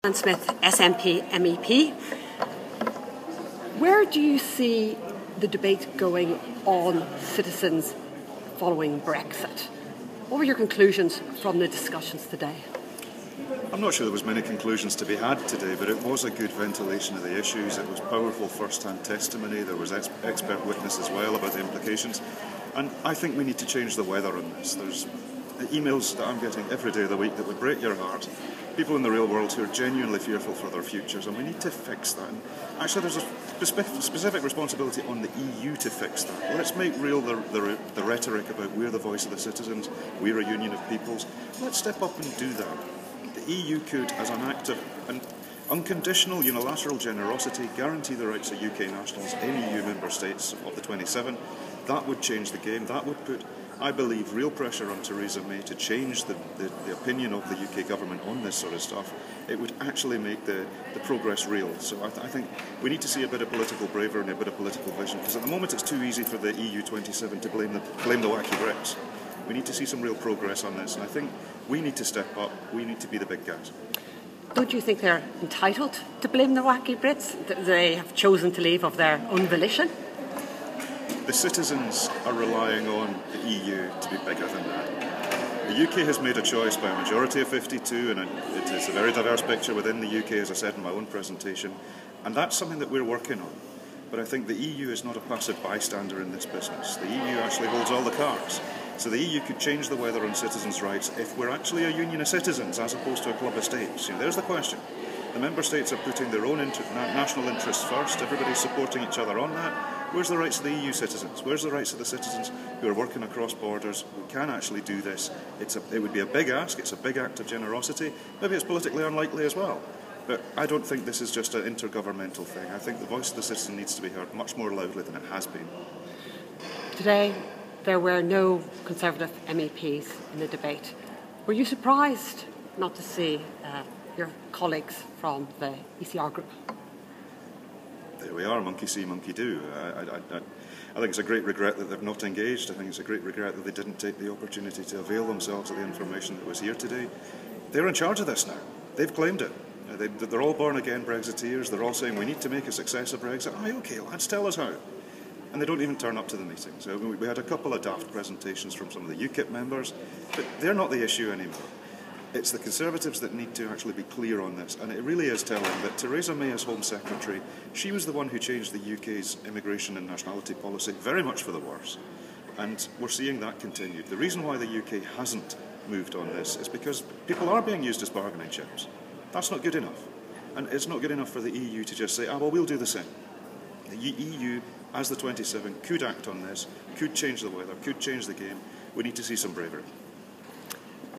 Alyn Smith, SNP MEP. Where do you see the debate going on citizens following Brexit? What were your conclusions from the discussions today? I'm not sure there was many conclusions to be had today, but it was a good ventilation of the issues. It was powerful first-hand testimony. There was expert witness as well about the implications. And I think we need to change the weather on this. There's emails that I'm getting every day of the week that would break your heart. People in the real world who are genuinely fearful for their futures, and we need to fix that. And actually, there's a specific responsibility on the EU to fix that. Let's make real the rhetoric about we're the voice of the citizens, we're a union of peoples. Let's step up and do that. The EU could, as an act of unconditional unilateral generosity, guarantee the rights of UK nationals in EU member states of the 27. That would change the game. That would put, I believe, real pressure on Theresa May to change the opinion of the UK government on this sort of stuff. It would actually make the progress real. So I think we need to see a bit of political bravery and a bit of political vision, because at the moment it's too easy for the EU-27 to blame the wacky Brits. We need to see some real progress on this, and I think we need to step up. We need to be the big guys. Don't you think they're entitled to blame the wacky Brits? They have chosen to leave of their own volition? The citizens are relying on the EU to be bigger than that. The UK has made a choice by a majority of 52, and it is a very diverse picture within the UK, as I said in my own presentation, and that's something that we're working on. But I think the EU is not a passive bystander in this business. The EU actually holds all the cards. So the EU could change the weather on citizens' rights if we're actually a union of citizens as opposed to a club of states. There's the question. The member states are putting their own national interests first. Everybody's supporting each other on that. Where's the rights of the EU citizens? Where's the rights of the citizens who are working across borders, who can actually do this? It would be a big ask. It's a big act of generosity. Maybe it's politically unlikely as well. But I don't think this is just an intergovernmental thing. I think the voice of the citizen needs to be heard much more loudly than it has been. Today, there were no Conservative MEPs in the debate. Were you surprised not to see your colleagues from the ECR group? There we are, monkey see, monkey do. I think it's a great regret that they've not engaged. I think it's a great regret that they didn't take the opportunity to avail themselves of the information that was here today. They're in charge of this now. They've claimed it. They're all born-again Brexiteers. They're all saying, we need to make a success of Brexit. Aye, okay, lads, tell us how. And they don't even turn up to the meeting. So we had a couple of daft presentations from some of the UKIP members, but they're not the issue anymore. It's the Conservatives that need to actually be clear on this, and it really is telling that Theresa May as Home Secretary, she was the one who changed the UK's immigration and nationality policy very much for the worse, and we're seeing that continued. The reason why the UK hasn't moved on this is because people are being used as bargaining chips. That's not good enough, and it's not good enough for the EU to just say, well, we'll do the same. The EU, as the 27, could act on this, could change the weather, could change the game. We need to see some bravery.